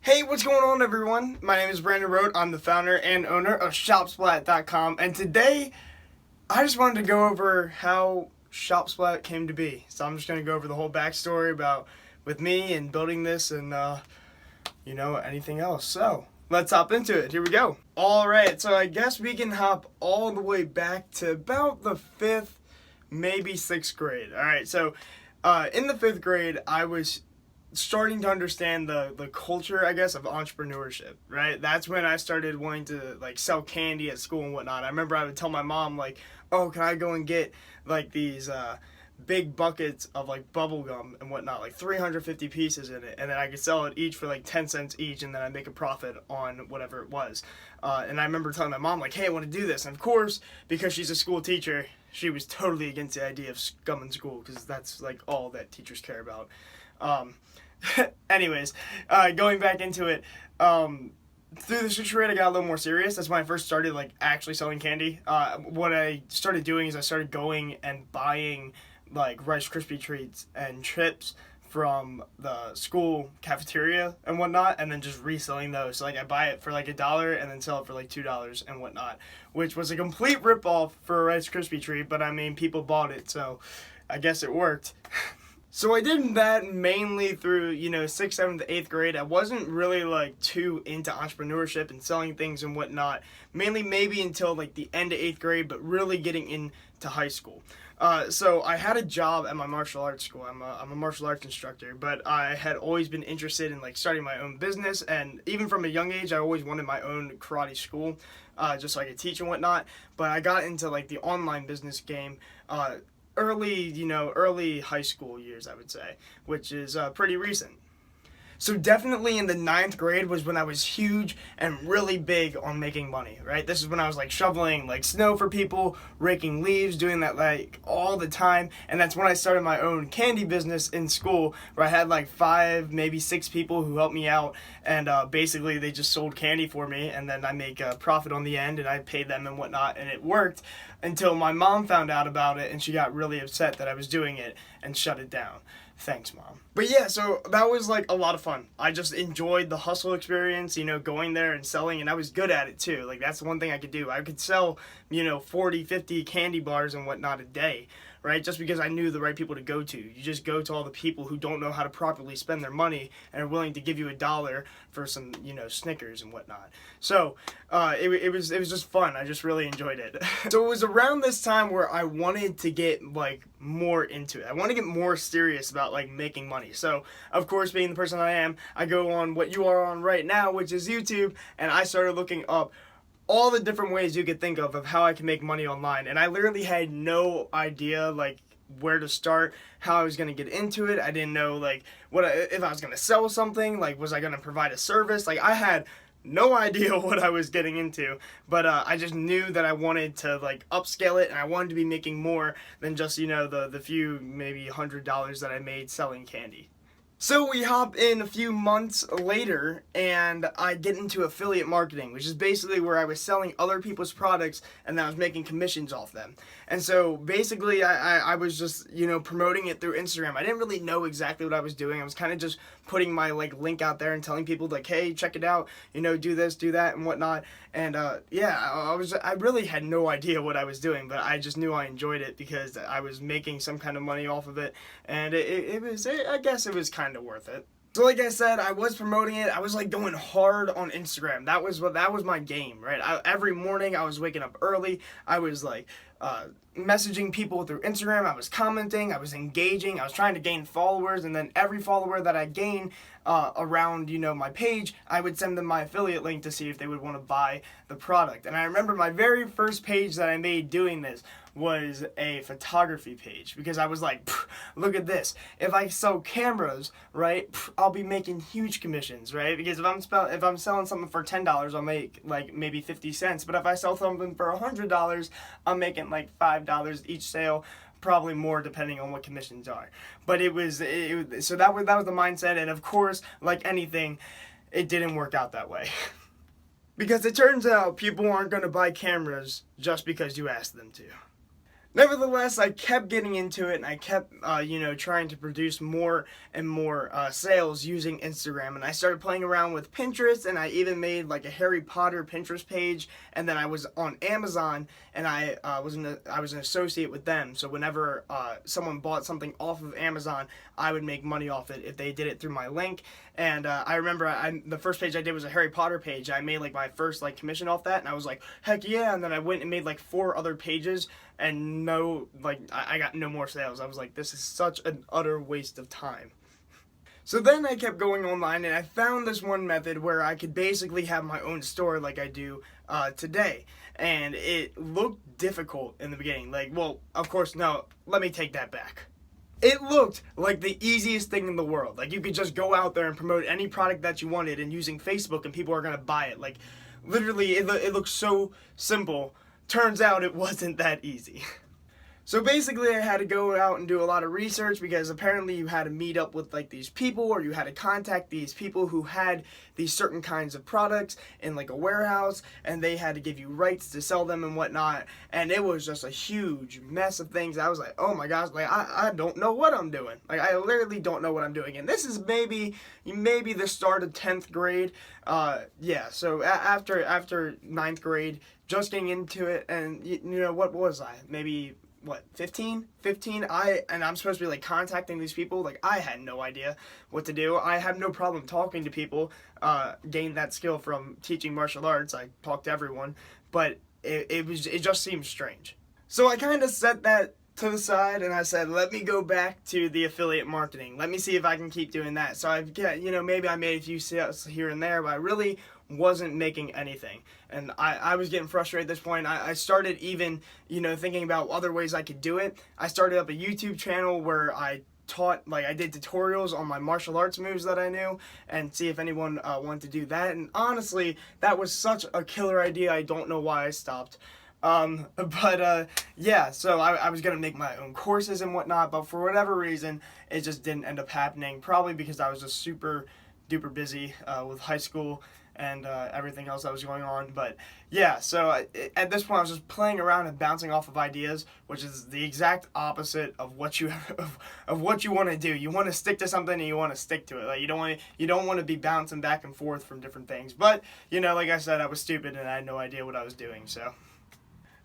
Hey, what's going on, everyone? My name is Brandon Road. I'm the founder and owner of ShopSplat.com, and today I just wanted to go over how Shop Splat came to be. So I'm just going to go over the whole backstory about with me and building this and anything else. So let's hop into it. Here we go. All right, so I guess we can hop all the way back to about the 5th, maybe 6th grade. All right, so in the 5th grade, I was starting to understand the culture, I guess, of entrepreneurship, right? That's when I started wanting to sell candy at school and whatnot. I remember I would tell my mom oh, can I go and get these big buckets of bubble gum and whatnot, 350 pieces in it, and then I could sell it each for 10 cents each, and then I'd make a profit on whatever it was. And I remember telling my mom hey, I want to do this. And of course, because she's a school teacher, she was totally against the idea of gum in school, because that's all that teachers care about. Anyways, going back into it, through the 6th grade I got a little more serious. That's when I first started actually selling candy. What I started doing is I started going and buying Rice Krispie treats and chips from the school cafeteria and whatnot, and then just reselling those. So I buy it for $1 and then sell it for $2 and whatnot, which was a complete ripoff for a Rice Krispie treat, but I mean, people bought it, so I guess it worked. So I did that mainly through, 6th, 7th, 8th grade. I wasn't really, too into entrepreneurship and selling things and whatnot. Mainly maybe until, the end of 8th grade, but really getting into high school. So I had a job at my martial arts school. I'm a martial arts instructor, but I had always been interested in, starting my own business. And even from a young age, I always wanted my own karate school, just so I could teach and whatnot. But I got into, the online business game, early high school years, I would say, which is pretty recent. So definitely in the 9th grade was when I was huge and really big on making money, right? This is when I was shoveling snow for people, raking leaves, doing that all the time. And that's when I started my own candy business in school, where I had 5, maybe 6 people who helped me out, and basically they just sold candy for me, and then I make a profit on the end and I paid them and whatnot, and it worked until my mom found out about it and she got really upset that I was doing it and shut it down. Thanks, Mom. But yeah, so that was a lot of fun. I just enjoyed the hustle experience, going there and selling, and I was good at it too. That's the one thing I could do. I could sell, 40, 50 candy bars and whatnot a day, right? Just because I knew the right people to go to. You just go to all the people who don't know how to properly spend their money and are willing to give you $1 for some, Snickers and whatnot. So it was just fun. I just really enjoyed it. So it was around this time where I wanted to get more into it. I want to get more serious about making money. So of course, being the person I am, I go on what you are on right now, which is YouTube, and I started looking up all the different ways you could think of how I can make money online. And I literally had no idea where to start, how I was going to get into it. I didn't know if I was going to sell something, was I going to provide a service. I had no idea what I was getting into, but I just knew that I wanted to upscale it, and I wanted to be making more than just the few maybe $100 that I made selling candy. So we hop in a few months later, and I get into affiliate marketing, which is basically where I was selling other people's products and I was making commissions off them. And so basically I was just, promoting it through Instagram. I didn't really know exactly what I was doing. I was kind of just putting my link out there and telling people hey, check it out, do this, do that, and whatnot. And I really had no idea what I was doing, but I just knew I enjoyed it because I was making some kind of money off of it, and I guess it was kind of worth it. So like I said, I was promoting it. I was going going on Instagram. That was my game, right? Every morning I was waking up early. I was messaging people through Instagram. I was commenting. I was engaging. I was trying to gain followers, and then every follower that I gained around my page, I would send them my affiliate link to see if they would want to buy the product. And I remember my very first page that I made doing this was a photography page, because I was look at this. If I sell cameras, right, I'll be making huge commissions, right? Because if I'm selling something for $10, I'll make maybe 50 cents. But if I sell something for $100, I'm making $5 each sale. Probably more depending on what commissions are. But so that was the mindset, and of course, like anything, it didn't work out that way. Because it turns out people aren't going to buy cameras just because you ask them to. Nevertheless, I kept getting into it, and I kept, trying to produce more and more sales using Instagram. And I started playing around with Pinterest, and I even made like a Harry Potter Pinterest page. And then I was on Amazon, and I was an associate with them. So whenever someone bought something off of Amazon, I would make money off it if they did it through my link. And I remember the first page I did was a Harry Potter page. I made like my first like commission off that, and I was like, heck yeah! And then I went and made like 4 other pages, and I got no more sales. I was like, this is such an utter waste of time. So then I kept going online, and I found this one method where I could basically have my own store like I do today. And it looked difficult in the beginning. Like, well, of course, no, let me take that back. It looked like the easiest thing in the world. Like, you could just go out there and promote any product that you wanted, and using Facebook, and people are going to buy it. Like, literally, it looks so simple. Turns out it wasn't that easy. So basically I had to go out and do a lot of research, because apparently you had to meet up with like these people, or you had to contact these people who had these certain kinds of products in like a warehouse, and they had to give you rights to sell them and whatnot. And it was just a huge mess of things. I was like, oh my gosh, like I don't know what I'm doing. Like, I literally don't know what I'm doing. And this is maybe the start of 10th grade. So after 9th grade, just getting into it, and what was I? Maybe 15? I'm supposed to be like contacting these people. Like, I had no idea what to do. I have no problem talking to people. Gained that skill from teaching martial arts. I talk to everyone, but it just seemed strange. So I kind of set that to the side, and I said, let me go back to the affiliate marketing. Let me see if I can keep doing that. So maybe I made a few sales here and there, but I really wasn't making anything. And I was getting frustrated at this point. I started even, thinking about other ways I could do it. I started up a YouTube channel where I taught, like, I did tutorials on my martial arts moves that I knew, and see if anyone wanted to do that. And honestly, that was such a killer idea. I don't know why I stopped. So I was going to make my own courses and whatnot, but for whatever reason, it just didn't end up happening. Probably because I was just super duper busy with high school and everything else that was going on. But yeah, so at this point I was just playing around and bouncing off of ideas, which is the exact opposite of what you want to do. You want to stick to something, and you want to stick to it. Like, you don't want to be bouncing back and forth from different things. But like I said, I was stupid and I had no idea what I was doing.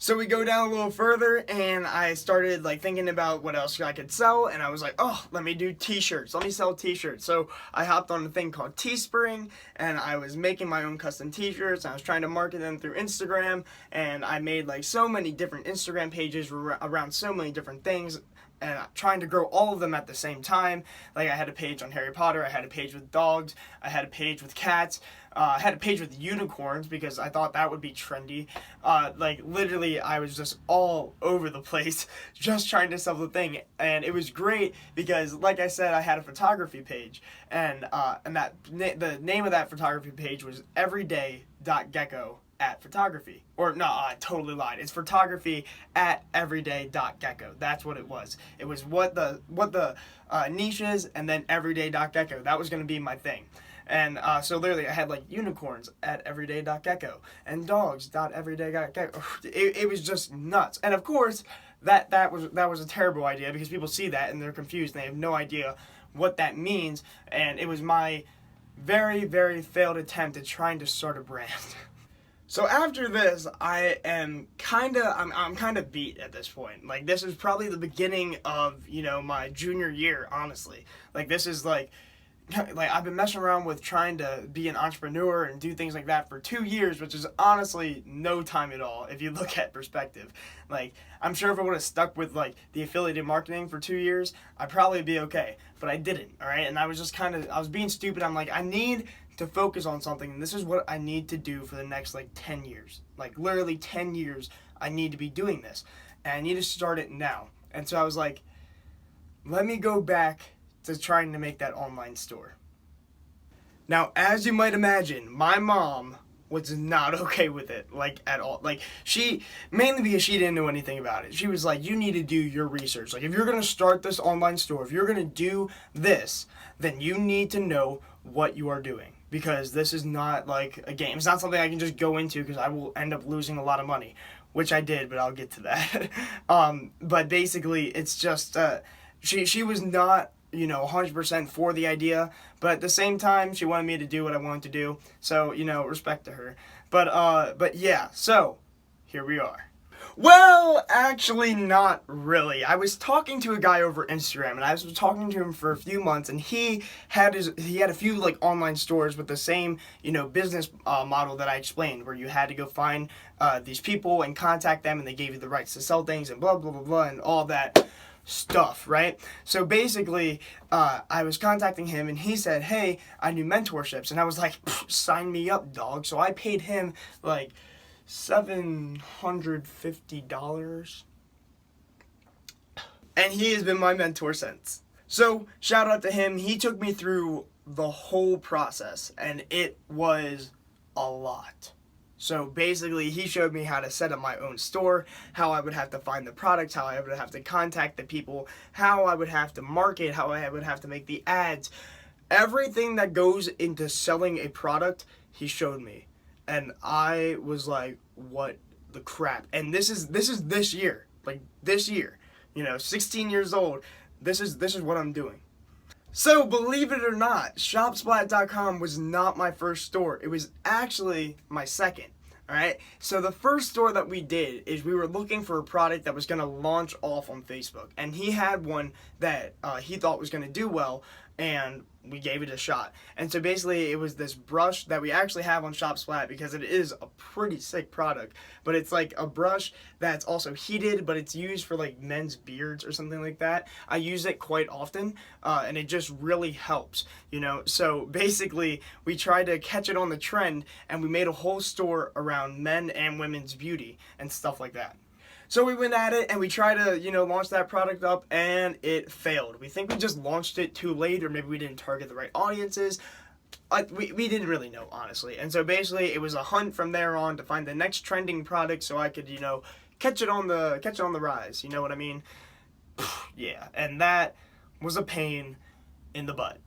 So we go down a little further, and I started like thinking about what else I could sell, and I was like, oh, let me do t-shirts. Let me sell t-shirts. So I hopped on a thing called Teespring, and I was making my own custom t-shirts. I was trying to market them through Instagram, and I made like so many different Instagram pages around so many different things, and trying to grow all of them at the same time. Like, I had a page on Harry Potter, I had a page with dogs, I had a page with cats, I had a page with unicorns because I thought that would be trendy. Like, literally, I was just all over the place just trying to sell the thing. And it was great because, like I said, I had a photography page. And the name of that photography page was everyday.gecko at photography. Or no, I totally lied. It's photography at everyday.gecko. That's what it was. It was what the niche is, and then everyday.gecko. That was going to be my thing. And so literally I had like unicorns at everyday.gecko and dogs.everyday.gecko. It was just nuts. And of course that was a terrible idea, because people see that and they're confused and they have no idea what that means. And it was my very, very failed attempt at trying to start a brand. So after this, I'm kind of beat at this point. Like, this is probably the beginning of, my junior year, honestly. Like, this is like I've been messing around with trying to be an entrepreneur and do things like that for 2 years, which is honestly no time at all if you look at perspective. Like, I'm sure if I would have stuck with like the affiliate marketing for 2 years, I'd probably be okay. But I didn't, all right? And I was just I was being stupid. I'm like, I need to focus on something, and this is what I need to do for the next like 10 years. Like, literally 10 years, I need to be doing this. And I need to start it now. And so I was like, let me go back to trying to make that online store. Now, as you might imagine, my mom was not okay with it, like, at all. Like, mainly because she didn't know anything about it. She was like, you need to do your research. Like, if you're going to start this online store, if you're going to do this, then you need to know what you are doing. Because this is not like a game. It's not something I can just go into because I will end up losing a lot of money. which I did, but I'll get to that. But basically, it's just she was not 100% for the idea, but at the same time, she wanted me to do what I wanted to do. So respect to her. But yeah, so here we are. Well, actually, not really. I was talking to a guy over Instagram, and I was talking to him for a few months, and he had a few like online stores with the same business model that I explained, where you had to go find these people and contact them, and they gave you the rights to sell things and blah blah blah blah and all that stuff, right? So basically, I was contacting him, and he said, "Hey, I do mentorships," and I was like, "Sign me up, dog." So I paid him like $750, and he has been my mentor since. So shout out to him. He took me through the whole process, and it was a lot. So basically, he showed me how to set up my own store, how I would have to find the products, how I would have to contact the people, how I would have to market, how I would have to make the ads. Everything that goes into selling a product, he showed me. And I was like, what the crap? And this is this year. Like this year. 16 years old. This is what I'm doing. So, believe it or not, ShopSplat.com was not my first store. It was actually my second. Alright? So the first store that we did is we were looking for a product that was going to launch off on Facebook. And he had one that he thought was going to do well, and we gave it a shot. And so basically it was this brush that we actually have on Shop Splat, because it is a pretty sick product. But it's like a brush that's also heated, but it's used for like men's beards or something like that. I use it quite often, and it just really helps, So basically we tried to catch it on the trend, and we made a whole store around men and women's beauty and stuff like that. So we went at it, and we tried to, launch that product up, and it failed. We think we just launched it too late, or maybe we didn't target the right audiences. We didn't really know, honestly. And so basically, it was a hunt from there on to find the next trending product, so I could, catch it on the rise. You know what I mean? Yeah, and that was a pain in the butt.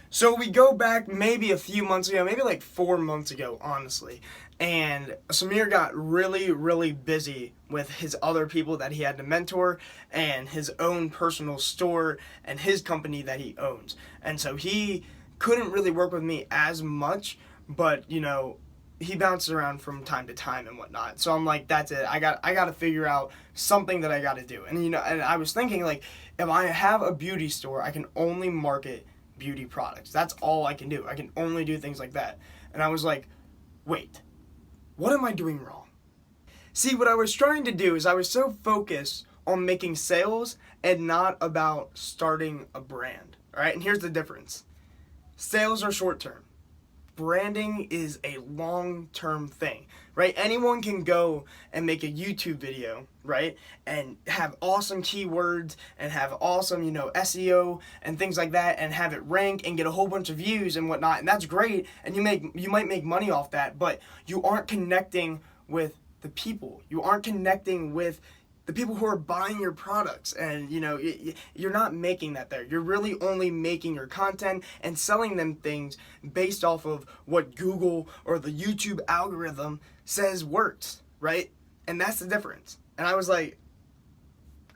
So we go back maybe a few months ago, maybe like 4 months ago, honestly. And Samir got really, really busy with his other people that he had to mentor, and his own personal store and his company that he owns. And so he couldn't really work with me as much, but he bounced around from time to time and whatnot. So I'm like, that's it. I got to figure out something that I got to do. And and I was thinking, like, if I have a beauty store, I can only market beauty products. That's all I can do. I can only do things like that. And I was like, wait, what am I doing wrong? See, what I was trying to do is I was so focused on making sales and not about starting a brand. All right, and here's the difference. Sales are short term. Branding is a long-term thing, right? Anyone can go and make a YouTube video, right? And have awesome keywords and have awesome, SEO and things like that, and have it rank and get a whole bunch of views and whatnot. And that's great. And you might make money off that, but you aren't connecting with the people. You aren't connecting with the people who are buying your products, and you're not making that there. You're really only making your content and selling them things based off of what Google or the YouTube algorithm says works, right? And that's the difference. And I was like,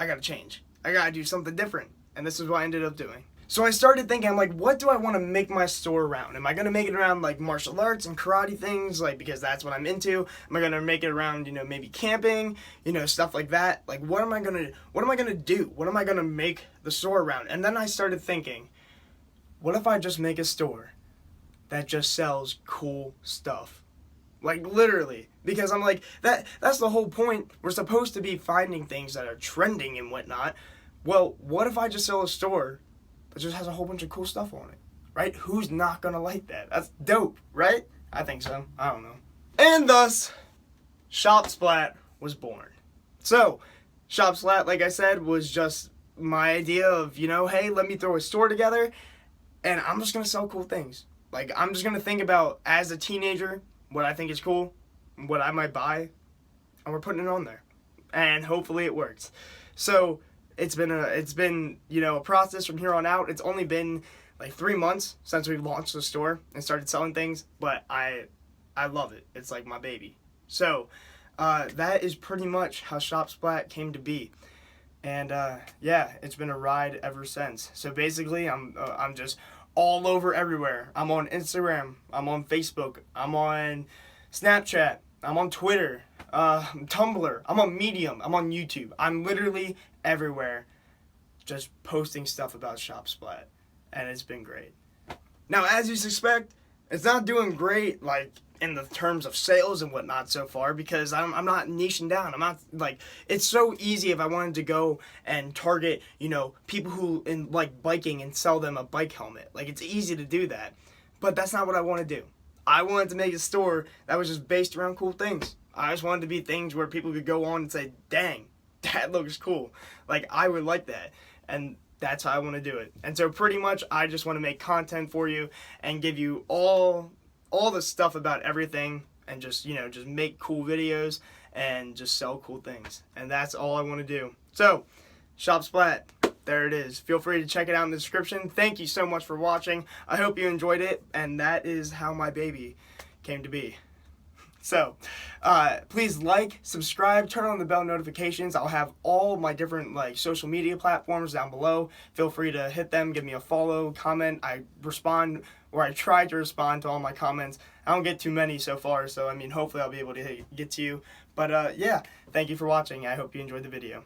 I gotta change. I gotta do something different. And this is what I ended up doing. So I started thinking, I'm like, what do I want to make my store around? Am I going to make it around like martial arts and karate things, like, because that's what I'm into? Am I going to make it around, maybe camping, stuff like that? Like, what am I going to do? What am I going to make the store around? And then I started thinking, what if I just make a store that just sells cool stuff? Like, literally. Because I'm like, that's the whole point. We're supposed to be finding things that are trending and whatnot. Well, what if I just sell a store that just has a whole bunch of cool stuff on it, right? Who's not gonna like that? That's dope, right? I think so. I don't know. And thus, Shop Splat was born. So, Shop Splat, like I said, was just my idea of, hey, let me throw a store together, and I'm just gonna sell cool things. Like, I'm just gonna think about, as a teenager, what I think is cool, what I might buy, and we're putting it on there. And hopefully it works. So, it's been a process from here on out. It's only been like 3 months since we launched the store and started selling things, but I love it. It's like my baby. So that is pretty much how Shop Splat came to be. And yeah, it's been a ride ever since. So basically, I'm just all over everywhere. I'm on Instagram. I'm on Facebook. I'm on Snapchat. I'm on Twitter. Tumblr. I'm on Medium. I'm on YouTube. I'm literally everywhere, just posting stuff about Shop Splat, and it's been great. Now, as you suspect, it's not doing great, like, in the terms of sales and whatnot so far, because I'm not niching down. I'm not, like, it's so easy if I wanted to go and target, people who like biking and sell them a bike helmet. Like, it's easy to do that. But that's not what I want to do. I wanted to make a store that was just based around cool things. I just wanted to be things where people could go on and say, dang, that looks cool. Like, I would like that. And that's how I want to do it. And so pretty much I just want to make content for you and give you all the stuff about everything, and just make cool videos and just sell cool things. And that's all I want to do. So, Shop Splat, there it is. Feel free to check it out in the description. Thank you so much for watching. I hope you enjoyed it, and that is how my baby came to be. So, please like, subscribe, turn on the bell notifications. I'll have all my different social media platforms down below. Feel free to hit them, give me a follow, comment. I respond, or I try to respond to all my comments. I don't get too many so far, so hopefully I'll be able to get to you. But yeah, thank you for watching. I hope you enjoyed the video.